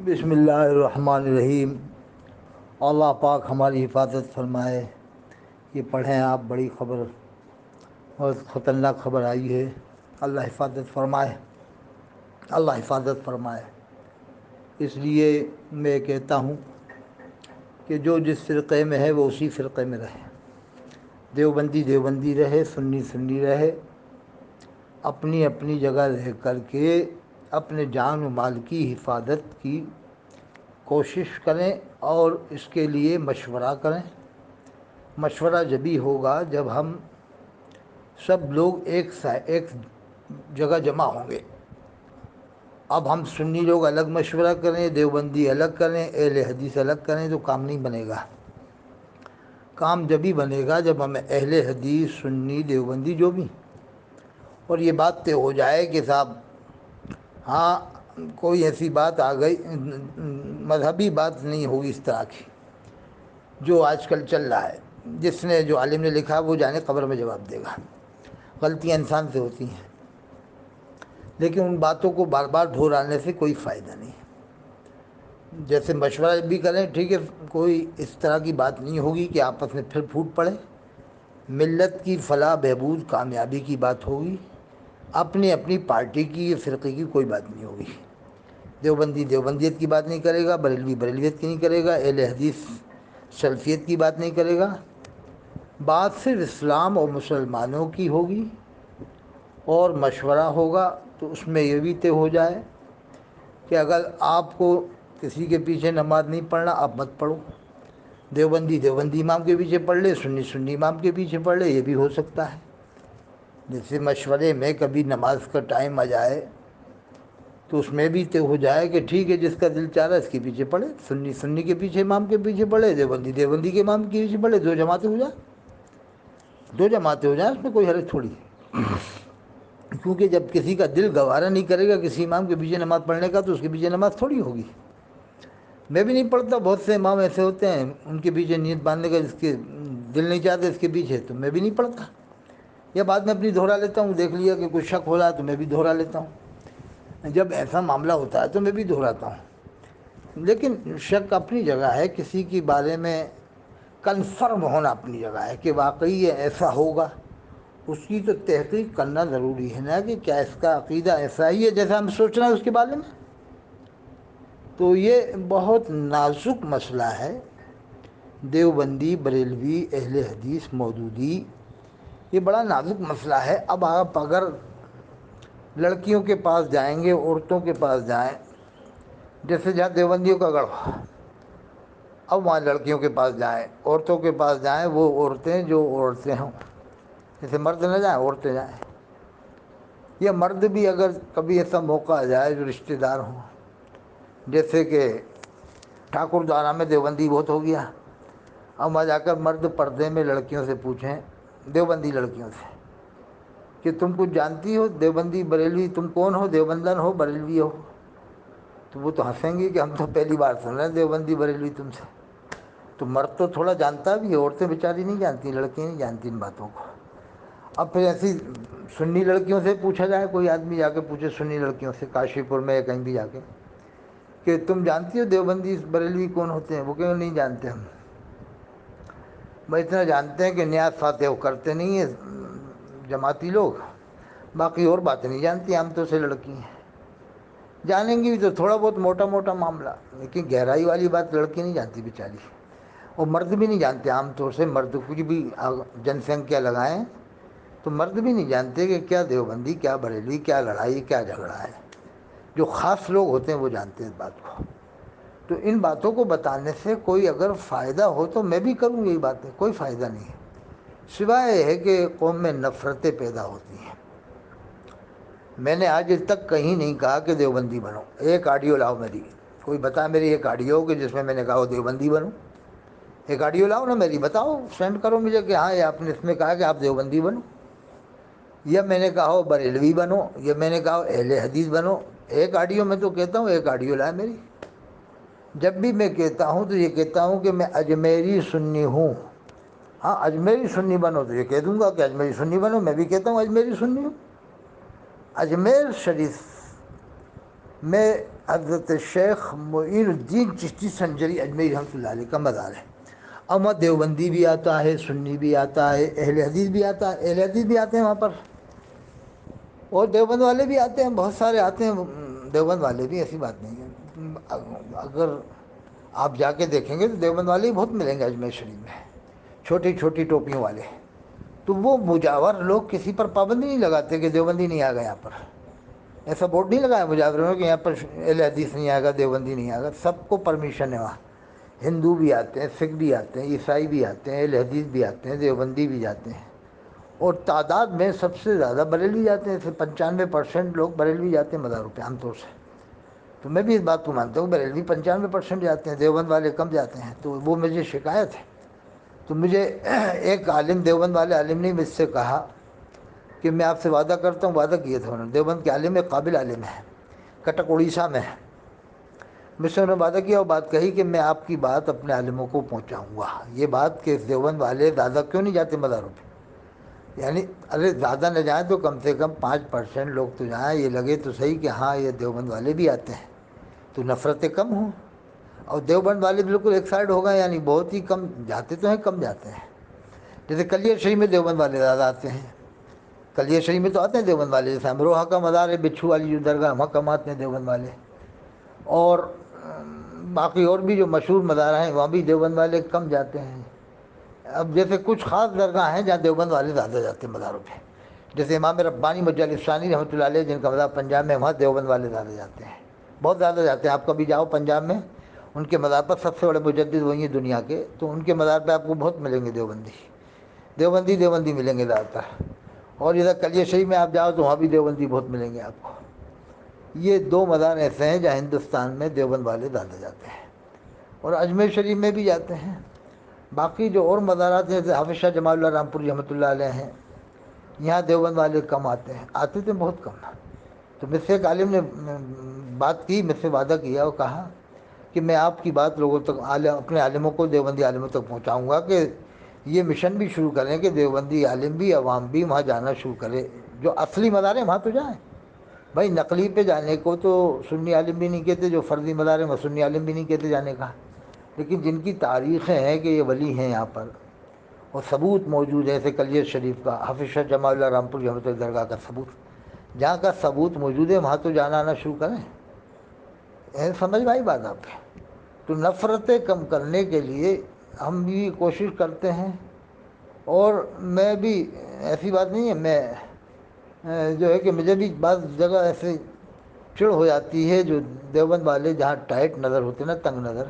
بسم اللہ الرحمن الرحیم۔ اللہ پاک ہماری حفاظت فرمائے۔ یہ پڑھیں آپ، بڑی خبر، بہت خطرناک خبر آئی ہے۔ اللہ حفاظت فرمائے، اللہ حفاظت فرمائے۔ اس لیے میں کہتا ہوں کہ جو جس فرقے میں ہے وہ اسی فرقے میں رہے، دیوبندی دیوبندی رہے، سنی سنی رہے، اپنی اپنی جگہ رہ کر کے اپنے جان و مال کی حفاظت کی کوشش کریں اور اس کے لیے مشورہ کریں۔ مشورہ جبھی ہوگا جب ہم سب لوگ ایک جگہ جمع ہوں گے۔ اب ہم سنی لوگ الگ مشورہ کریں، دیوبندی الگ کریں، اہل حدیث الگ کریں تو کام نہیں بنے گا۔ کام جبھی بنے گا جب ہمیں اہل حدیث، سنی، دیوبندی جو بھی، اور یہ بات طے ہو جائے کہ صاحب ہاں کوئی ایسی بات آ گئی، مذہبی بات نہیں ہوگی اس طرح کی جو آج کل چل رہا ہے، جس نے جو عالم نے لکھا وہ جانے قبر میں جواب دے گا۔ غلطیاں انسان سے ہوتی ہیں، لیکن ان باتوں کو بار بار دہرانے سے کوئی فائدہ نہیں۔ جیسے مشورہ بھی کریں، ٹھیک ہے، کوئی اس طرح کی بات نہیں ہوگی کہ آپس میں پھر پھوٹ پڑے۔ ملت کی فلاح بہبود کامیابی کی بات ہوگی، اپنی اپنی پارٹی کی، فرقے کی کوئی بات نہیں ہوگی۔ دیوبندی دیوبندیت کی بات نہیں کرے گا، بریلوی بریلویت کی نہیں کرے گا، اہل حدیث سلفیت کی بات نہیں کرے گا۔ بات صرف اسلام اور مسلمانوں کی ہوگی، اور مشورہ ہوگا تو اس میں یہ بھی طے ہو جائے کہ اگر آپ کو کسی کے پیچھے نماز نہیں پڑھنا، آپ مت پڑھو۔ دیوبندی دیوبندی امام کے پیچھے پڑھ لے، سنی سنی امام کے پیچھے پڑھ لے، یہ بھی ہو سکتا ہے۔ جیسے مشورے میں کبھی نماز کا ٹائم آ جائے تو اس میں بھی طے ہو جائے کہ ٹھیک ہے، جس کا دل چاہ رہا ہے اس کے پیچھے پڑھے، سنی سنی کے پیچھے امام کے پیچھے پڑھے، دیوبندی دیوبندی کے امام کے پیچھے پڑھے، دو جماعتیں ہو جائیں، دو جماعتیں ہو جائیں، اس میں کوئی حرج تھوڑی ہے۔ کیونکہ جب کسی کا دل گوارا نہیں کرے گا کسی امام کے پیچھے نماز پڑھنے کا تو اس کے پیچھے نماز تھوڑی ہوگی۔ میں بھی نہیں پڑھتا، بہت سے امام ایسے ہوتے ہیں ان کے پیچھے نیت باندھنے کا جس کے دل نہیں چاہتے اس کے پیچھے، تو میں بھی نہیں پڑھتا، یا بعد میں اپنی دہرا لیتا ہوں، دیکھ لیا کہ کوئی شک ہو رہا ہے تو میں بھی دہرا لیتا ہوں۔ جب ایسا معاملہ ہوتا ہے تو میں بھی دہراتا ہوں، لیکن شک اپنی جگہ ہے، کسی کے بارے میں کنفرم ہونا اپنی جگہ ہے کہ واقعی یہ ایسا ہوگا، اس کی تو تحقیق کرنا ضروری ہے نا، کہ کیا اس کا عقیدہ ایسا ہی ہے جیسا ہم سوچ رہے ہیں اس کے بارے میں۔ تو یہ بہت نازک مسئلہ ہے، دیوبندی، بریلوی، اہل حدیث، مودودی، یہ بڑا نازک مسئلہ ہے۔ اب آپ اگر لڑکیوں کے پاس جائیں گے، عورتوں کے پاس جائیں، جیسے جہاں دیوبندیوں کا گڑھ، اب وہاں لڑکیوں کے پاس جائیں، عورتوں کے پاس جائیں، وہ عورتیں جو عورتیں ہوں، جیسے مرد نہ جائیں عورتیں جائیں، یا مرد بھی اگر کبھی ایسا موقع آ جائے جو رشتہ دار ہوں، جیسے کہ ٹھاکر دوارا میں دیوبندی بہت ہو گیا، اب وہاں جا کر مرد پردے میں لڑکیوں سے پوچھیں، دیوبندی لڑکیوں سے، کہ تم کچھ جانتی ہو دیوبندی بریلوی، تم کون ہو، دیوبندن ہو بریلوی ہو؟ تو وہ تو ہنسیں گے کہ ہم تو پہلی بار سن رہے ہیں دیوبندی بریلوی تم سے۔ تو مرد تو تھوڑا جانتا بھی ہے، عورتیں بیچاری نہیں جانتی، لڑکیاں نہیں جانتی ان باتوں کو۔ اب پھر ایسی سنی لڑکیوں سے پوچھا جائے، کوئی آدمی جا کے پوچھے سنی لڑکیوں سے کاشی پور میں یا کہیں بھی جا کے کہ تم جانتی ہو دیوبندی بریلوی کون ہوتے ہیں؟ وہ کہیں نہیں جانتے ہم، بس اتنا جانتے ہیں کہ نیاز فاتح وہ کرتے نہیں ہیں جماعتی لوگ، باقی اور باتیں نہیں جانتی، عام طور سے لڑکی ہیں، جانیں گی بھی تو تھوڑا بہت موٹا موٹا معاملہ، لیکن گہرائی والی بات لڑکی نہیں جانتی بیچاری، اور مرد بھی نہیں جانتے عام طور سے۔ مرد کچھ بھی جن سنکھیا لگائیں تو مرد بھی نہیں جانتے کہ کیا دیوبندی، کیا بریلوی، کیا لڑائی، کیا جھگڑا ہے۔ جو خاص لوگ ہوتے ہیں وہ جانتے ہیں اس بات کو۔ تو ان باتوں کو بتانے سے کوئی اگر فائدہ ہو تو میں بھی کروں یہی باتیں، کوئی فائدہ نہیں ہے، سوائے یہ ہے کہ قوم میں نفرتیں پیدا ہوتی ہیں۔ میں نے آج تک کہیں نہیں کہا کہ دیوبندی بنو، ایک آڈیو لاؤ میری، کوئی بتا میری ایک آڈیو کہ جس میں میں نے کہا وہ دیوبندی بنو، ایک آڈیو لاؤ نا میری، بتاؤ، سینڈ کرو مجھے کہ ہاں یہ آپ نے اس میں کہا کہ آپ دیوبندی بنو، یا میں نے کہا ہو بریلوی بنو، یا میں نے کہا ہو اہل حدیث بنو۔ ایک آڈیو میں تو کہتا ہوں، ایک آڈیو لائے میری۔ جب بھی میں کہتا ہوں تو یہ کہتا ہوں کہ میں اجمیری سنی ہوں، ہاں اجمیری سنی بنو تو یہ کہہ دوں گا کہ اجمیری سنی بنو، میں بھی کہتا ہوں اجمیری سنی ہوں۔ اجمیر شریف میں حضرت شیخ معین الدین چشتی سنجری اجمیری رحمۃ اللہ علیہ کا مزار ہے۔ اما دیوبندی بھی آتا ہے، سنی بھی آتا ہے، اہل حدیث بھی آتا ہے، اہل حدیث بھی آتے ہیں وہاں پر، اور دیوبند والے بھی آتے ہیں، بہت سارے آتے ہیں دیوبند والے بھی، ایسی بات نہیں ہے۔ اگر آپ جا کے دیکھیں گے تو دیوبند والے ہی بہت ملیں گے اجمیر شریف میں، چھوٹی چھوٹی ٹوپیوں والے۔ تو وہ مجاور لوگ کسی پر پابندی نہیں لگاتے کہ دیوبندی نہیں آ گئے یہاں پر، ایسا بورڈ نہیں لگایا مجاوروں نے کہ یہاں پر اہل حدیث نہیں آئے گا، دیوبندی نہیں آئے گا، سب کو پرمیشن ہے وہاں۔ ہندو بھی آتے ہیں، سکھ بھی آتے ہیں، عیسائی بھی آتے ہیں، اہل حدیث بھی آتے ہیں، دیوبندی بھی جاتے ہیں، اور تعداد میں سب سے زیادہ بریلوی جاتے ہیں، صرف 95% لوگ بریلوی جاتے ہیں مزاروں پہ عام طور سے۔ تو میں بھی اس بات کو مانتا ہوں، بریلوی 95% جاتے ہیں، دیوبند والے کم جاتے ہیں، تو وہ مجھے شکایت ہے۔ تو مجھے ایک عالم، دیوبند والے عالم نے مجھ سے کہا کہ میں آپ سے وعدہ کرتا ہوں، وعدہ کیا تھا انہوں نے، دیوبند کے عالم ایک قابل عالم ہے، کٹک اڑیسہ میں ہے، مجھ سے انہوں نے وعدہ کیا اور بات کہی کہ میں آپ کی بات اپنے عالموں کو پہنچاؤں گا، یہ بات کہ دیوبند والے زیادہ کیوں نہیں جاتے مزاروں پہ، یعنی ارے زیادہ نہ جائیں تو کم سے کم 5% لوگ تو جائیں، یہ لگے تو صحیح کہ ہاں یہ دیوبند والے بھی آتے ہیں، تو نفرتیں کم ہوں۔ اور دیوبند والے بالکل ایک سائڈ ہو گئے، یعنی بہت ہی کم جاتے تو ہیں، کم جاتے ہیں۔ جیسے کلیئر شریف میں دیوبند والے زیادہ آتے ہیں، کلیئر شریف میں تو آتے ہیں دیوبند والے، جیسے امروہہ کا مزار ہے، بچھو والی جو درگاہ، وہاں کم آتے ہیں دیوبند والے، اور باقی اور بھی جو مشہور مزار ہیں وہاں بھی دیوبند والے کم جاتے ہیں۔ اب جیسے کچھ خاص درگاہ ہیں جہاں دیوبند والے زیادہ جاتے ہیں مزاروں پہ، جیسے امام ربانی مجلس ثانی رحمۃ اللہ علیہ جن کا مزار پنجاب میں، وہاں دیوبند والے زیادہ جاتے ہیں، بہت زیادہ جاتے ہیں۔ آپ کبھی جاؤ پنجاب میں، ان کے مزار پر سب سے بڑے مجدد وہی ہیں دنیا کے، تو ان کے مزار پہ آپ کو بہت ملیں گے دیوبندی ملیں گے زیادہ تر۔ اور ادھر کلیہ شریف میں آپ جاؤ تو وہاں بھی دیوبندی بہت ملیں گے آپ کو۔ یہ دو مزار ایسے ہیں جہاں ہندوستان میں دیوبند والے زیادہ جاتے ہیں، اور اجمیر شریف میں بھی جاتے ہیں۔ باقی جو اور مزارات ہیں جیسے حافظ شاہ جمال اللہ رامپوری رحمۃ اللہ علیہ ہیں، یہاں دیوبند والے کم آتے ہیں، آتے تھے بہت کم۔ تو مجھ سے ایک عالم نے بات کی، مجھ سے وعدہ کیا اور کہا کہ میں آپ کی بات لوگوں تک، اپنے عالموں کو، دیوبندی عالموں تک پہنچاؤں گا کہ یہ مشن بھی شروع کریں کہ دیوبندی عالم بھی، عوام بھی وہاں جانا شروع کرے، جو اصلی مزار ہیں وہاں تو جائیں۔ بھائی نقلی پہ جانے کو تو سنی عالم بھی نہیں کہتے، جو فرضی مزار ہیں وہ سنی عالم بھی نہیں کہتے جانے کا، لیکن جن کی تاریخیں ہیں کہ یہ ولی ہیں یہاں پر اور ثبوت موجود ہے، جیسے کلیہ شریف کا حافظ شاہ جمال اللہ رامپور رحمۃ اللہ درگاہ کا ثبوت، جہاں کا ثبوت موجود ہے وہاں تو جانا آنا شروع کریں۔ سمجھ میں آئی بات آپ کے؟ تو نفرتیں کم کرنے کے لیے ہم بھی کوشش کرتے ہیں، اور میں بھی، ایسی بات نہیں ہے، میں جو ہے کہ مجھے بھی بعض جگہ ایسے چڑ ہو جاتی ہے، جو دیوبند والے جہاں ٹائٹ نظر ہوتے ہیں نا، تنگ نظر،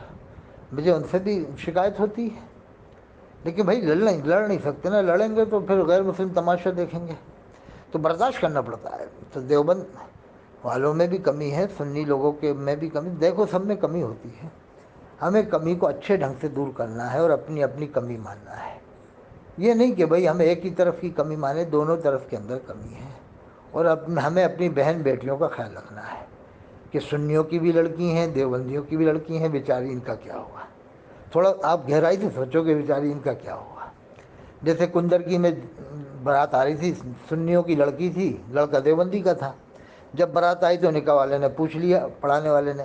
مجھے ان سے بھی شکایت ہوتی ہے، لیکن بھائی لڑ نہیں سکتے نا، لڑیں گے تو پھر غیر مسلم تماشا دیکھیں گے، تو برداشت کرنا پڑتا ہے۔ تو دیوبند والوں میں بھی کمی ہے، سنی لوگوں کے میں بھی کمی، دیکھو سب میں کمی ہوتی ہے، ہمیں کمی کو اچھے ڈھنگ سے دور کرنا ہے اور اپنی اپنی کمی ماننا ہے، یہ نہیں کہ بھئی ہم ایک ہی طرف کی کمی مانیں، دونوں طرف کے اندر کمی ہے، اور ہمیں اپنی بہن بیٹیوں کا خیال رکھنا ہے کہ سنیوں کی بھی لڑکی ہیں، دیوبندیوں کی بھی لڑکی ہیں، بیچاری ان کا کیا ہوگا، تھوڑا آپ گہرائی سے سوچو کہ بیچاری ان کا کیا ہوگا۔ جیسے کندرکی میں بارات آ رہی تھی، سنیوں کی لڑکی تھی، لڑکا دیوبندی کا تھا، جب بارات آئی تو نکاح والے نے پوچھ لیا، پڑھانے والے نے،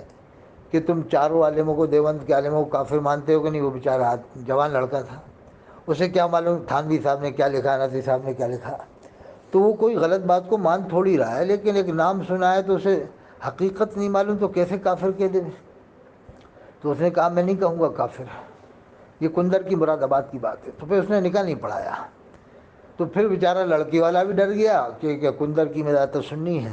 کہ تم چاروں عالموں کو، دیوبند کے عالموں کو کافر مانتے ہو کہ نہیں؟ وہ بیچارہ جوان لڑکا تھا، اسے کیا معلوم تھانوی صاحب نے کیا لکھا، نقوی صاحب نے کیا لکھا، تو وہ کوئی غلط بات کو مان تھوڑی رہا ہے، لیکن ایک نام سنا ہے تو اسے حقیقت نہیں معلوم، تو کیسے کافر کہہ دے؟ تو اس نے کہا میں نہیں کہوں گا کافر، یہ کندر کی مراد آباد کی بات ہے، تو پھر اس نے نکاح نہیں پڑھایا۔ تو پھر بیچارہ لڑکی والا بھی ڈر گیا کہ کندر کی مراد تو سنی ہے،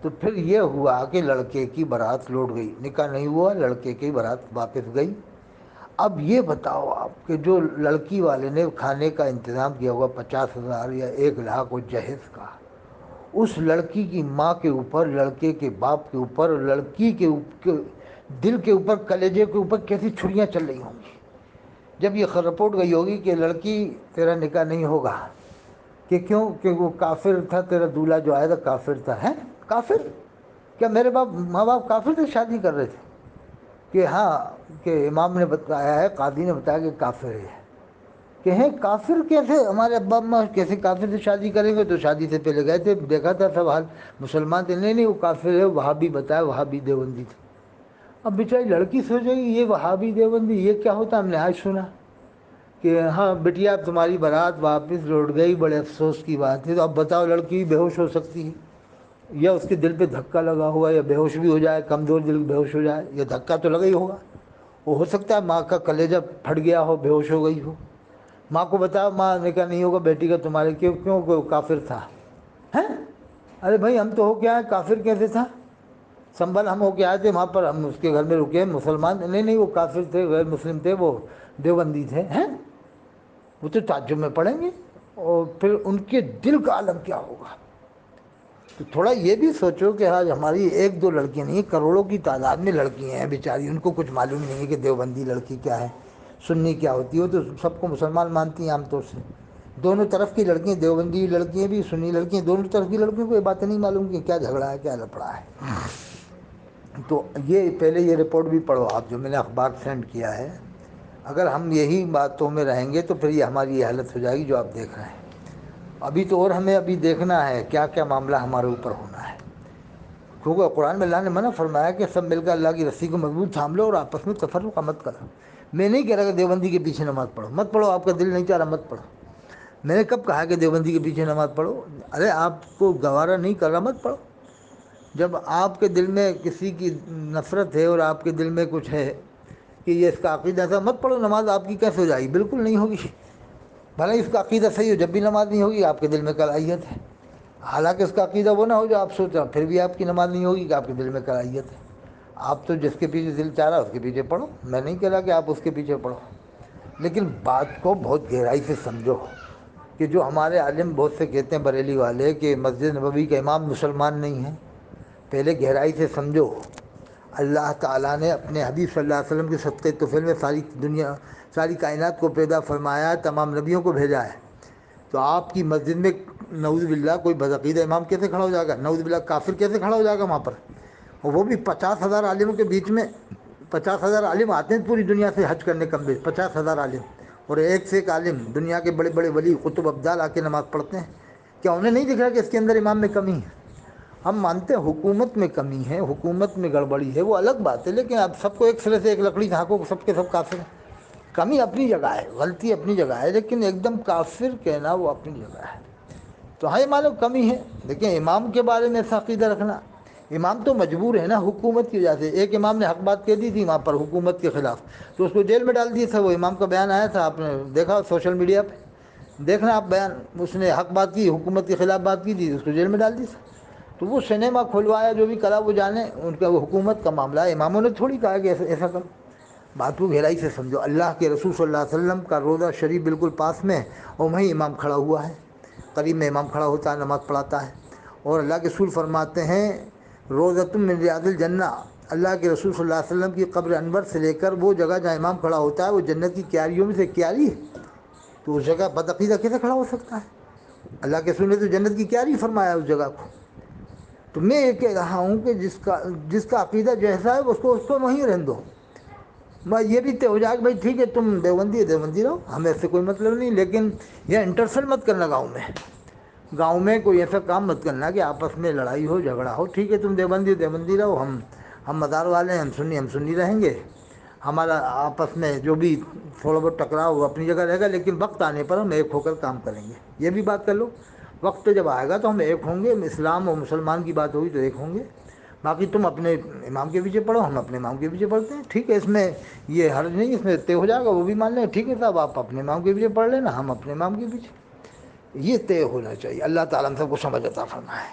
تو پھر یہ ہوا کہ لڑکے کی بارات لوٹ گئی، نکاح نہیں ہوا، لڑکے کی بارات واپس گئی۔ اب یہ بتاؤ آپ کہ جو لڑکی والے نے کھانے کا انتظام کیا ہوا 50,000 یا 1,00,000 جہیز کا، اس لڑکی کی ماں کے اوپر، لڑکے کے باپ کے اوپر، لڑکی کے دل کے اوپر، کلیجے کے اوپر کیسی چھریاں چل رہی ہوں گی جب یہ رپورٹ گئی ہوگی کہ لڑکی تیرا نکاح نہیں ہوگا، کہ کیوں؟ کہ وہ کافر تھا، تیرا دولہا جو آیا تھا کافر تھا۔ ہے کافر؟ کیا میرے ماں باپ کافر تھے شادی کر رہے تھے؟ کہ ہاں، کہ امام نے بتایا ہے، قاضی نے بتایا کہ کافر ہے۔ کہیں کافر کیسے ہمارے ابا اماں کیسے کافر سے شادی کریں گے؟ تو شادی سے پہلے گئے تھے، دیکھا تھا سب حال، مسلمان تھے، نہیں وہ کافر ہے، وہابی بتایا، وہابی دیوبندی تھے۔ اب بیچاری لڑکی سوچے گی یہ وہابی دیوبندی یہ کیا ہوتا، ہم نے آج سنا کہ ہاں بیٹیا اب تمہاری بارات واپس لوٹ گئی، بڑے افسوس کی بات ہے۔ تو اب بتاؤ لڑکی بے ہوش ہو سکتی ہے، یا اس کے دل پہ دھکا لگا ہوا، یا بے ہوش بھی ہو جائے، کمزور دل بے ہوش ہو جائے، یا دھکا تو لگا ہی ہوگا۔ وہ ہو سکتا ہے ماں کا کلیجہ پھٹ گیا ہو، بے ہوش ہو گئی ہو۔ ماں کو بتاؤ، ماں نے کہا نہیں ہوگا بیٹی کا تمہارے، کیوں وہ کافر تھا ہیں؟ ارے بھائی ہم تو ہو کے آئے، کافر کیسے تھا؟ سنبھل ہم ہو کے آئے تھے وہاں پر، ہم اس کے گھر میں رکے، مسلمان نہیں وہ کافر تھے، غیر مسلم تھے، وہ دیوبندی تھے ہیں؟ وہ تو تعجب میں پڑیں گے، اور پھر ان کے دل کا عالم کیا ہوگا۔ تو تھوڑا یہ بھی سوچو کہ آج ہماری ایک دو لڑکیاں نہیں، کروڑوں کی تعداد میں لڑکیاں ہیں بیچاری، ان کو کچھ معلوم نہیں ہے کہ دیوبندی لڑکی کیا ہے، سنی کیا ہوتی ہے۔ وہ تو سب کو مسلمان مانتی ہیں عام طور سے، دونوں طرف کی لڑکیاں، دیوبندی لڑکیاں بھی، سنی لڑکیاں، دونوں طرف کی لڑکیوں کو یہ باتیں نہیں معلوم کہ کیا جھگڑا ہے، کیا لفڑا ہے۔ تو یہ پہلے یہ رپورٹ بھی پڑھو آپ جو میں نے اخبار سینڈ کیا ہے، اگر ہم یہی باتوں میں رہیں گے تو پھر یہ ہماری یہ حالت ہو جائے گی جو آپ دیکھ رہے ہیں۔ ابھی تو اور ہمیں ابھی دیکھنا ہے کیا کیا معاملہ ہمارے اوپر ہونا ہے، کیونکہ قرآن میں اللہ نے منع فرمایا کہ سب مل کر اللہ کی رسی کو مضبوط تھام لو اور آپس میں تفرقہ مت کرو۔ میں نہیں کہہ رہا کہ دیوبندی کے پیچھے نماز پڑھو، مت پڑھو، آپ کا دل نہیں چاہ رہا مت پڑھو۔ میں نے کب کہا کہ دیوبندی کے پیچھے نماز پڑھو؟ ارے آپ کو گوارا نہیں کر رہا مت پڑھو۔ جب آپ کے دل میں کسی کی نفرت ہے اور آپ کے دل میں کچھ ہے کہ یہ اس کا عقیدہ تھا، مت پڑھو، نماز آپ کی کیسے ہو جائے گی؟ بالکل نہیں ہوگی۔ بھلے اس کا عقیدہ صحیح ہو، جب بھی نماز نہیں ہوگی آپ کے دل میں کراہیت ہے، حالانکہ اس کا عقیدہ وہ نہ ہو جو آپ سوچ رہے ہیں، پھر بھی آپ کی نماز نہیں ہوگی کہ آپ کے دل میں کراہیت ہے۔ آپ تو جس کے پیچھے دل چاہ رہا ہے اس کے پیچھے پڑھو، میں نہیں کہہ رہا کہ آپ اس کے پیچھے پڑھو، لیکن بات کو بہت گہرائی سے سمجھو کہ جو ہمارے عالم بہت سے کہتے ہیں بریلی والے کہ مسجد نبوی کا امام مسلمان نہیں ہے، پہلے گہرائی سے سمجھو۔ اللہ تعالیٰ نے اپنے حبیب صلی اللہ علیہ وسلم کے صدقے طفیل میں ساری دنیا، ساری کائنات کو پیدا فرمایا، تمام نبیوں کو بھیجا ہے۔ تو آپ کی مسجد میں نعوذ باللہ کوئی بدعقیدہ امام کیسے کھڑا ہو جائے گا؟ نعوذ باللہ کافر کیسے کھڑا ہو جائے گا وہاں پر؟ اور وہ بھی 50,000 عالموں کے بیچ میں، 50,000 عالم آتے ہیں پوری دنیا سے حج کرنے، کم بیش 50,000 عالم، اور ایک سے ایک عالم دنیا کے بڑے بڑے ولی قطب ابدال آ کے نماز پڑھتے ہیں، کیا انہیں نہیں دکھ رہا کہ اس کے اندر امام میں کمی ہے؟ ہم مانتے ہیں حکومت میں کمی ہے، حکومت میں گڑبڑی ہے، وہ الگ بات ہے، لیکن اب سب کو ایک سرے سے ایک لکڑی ہانکو سب کے سب کافر ہیں۔ کمی اپنی جگہ ہے، غلطی اپنی جگہ ہے، لیکن ایک دم کافر کہنا وہ اپنی جگہ ہے۔ تو ہاں مانو کمی ہے، لیکن امام کے بارے میں ایسا عقیدہ رکھنا، امام تو مجبور ہے نا حکومت کی وجہ سے۔ ایک امام نے حق بات کہہ دی تھی وہاں پر حکومت کے خلاف، تو اس کو جیل میں ڈال دیا تھا۔ وہ امام کا بیان آیا تھا، آپ نے دیکھا سوشل میڈیا پہ، دیکھنا آپ بیان، اس نے حق بات کی، حکومت کے خلاف بات کی تھی، اس کو جیل میں ڈال دی تھا۔ تو وہ سنیما کھلوایا، جو بھی کرا وہ جانے، ان کا وہ حکومت کا معاملہ ہے، اماموں نے تھوڑی کہا کہ ایسا کرو۔ بات کو گہرائی سے سمجھو۔ اللہ کے رسول صلی اللہ علیہ وسلم کا روضہ شریف بالکل پاس میں ہے، اور وہیں امام کھڑا ہوا ہے، قریب میں امام کھڑا ہوتا ہے، نماز پڑھاتا ہے، اور اللہ کے رسول فرماتے ہیں روضۃ من ریاض الجنہ، اللہ کے رسول صلی اللہ علیہ وسلم کی قبر انور سے لے کر وہ جگہ جہاں امام کھڑا ہوتا ہے وہ جنت کی کیاریوں میں سے کیاری ہے۔ تو اس جگہ بدعقیدہ کیسے کھڑا ہو سکتا ہے؟ اللہ کے رسول نے تو جنت کی کیاری فرمایا اس جگہ کو۔ تو میں یہ کہہ رہا ہوں کہ جس کا عقیدہ جیسا ہے اس کو وہیں رہنے دو۔ میں یہ بھی طے ہو جائے کہ بھائی ٹھیک ہے تم دیوبندی رہو، ہمیں اس سے کوئی مطلب نہیں، لیکن یہ انٹرفل مت کرنا گاؤں میں کوئی ایسا کام مت کرنا کہ آپس میں لڑائی ہو، جھگڑا ہو۔ ٹھیک ہے تم دیوبندی رہو، ہم مدار والے ہیں، ہم سنی رہیں گے، ہمارا آپس میں جو بھی تھوڑا بہت ٹکراؤ وہ اپنی جگہ رہے گا، لیکن وقت آنے پر ہم ایک ہو کر کام کریں گے۔ یہ بھی بات کر لو، وقت جب آئے گا تو ہم ایک ہوں گے، اسلام اور مسلمان کی بات ہوگی تو ایک ہوں گے، باقی تم اپنے امام کے پیچھے پڑھو، ہم اپنے امام کے پیچھے پڑھتے ہیں، ٹھیک ہے، اس میں یہ حرج نہیں، اس میں طے ہو جائے گا، وہ بھی مان لیں ٹھیک ہے صاحب آپ اپنے امام کے پیچھے پڑھ لینا، ہم اپنے امام کے پیچھے، یہ طے ہونا چاہیے۔ اللہ تعالیٰ ہم سب کو سمجھ عطا فرمائے۔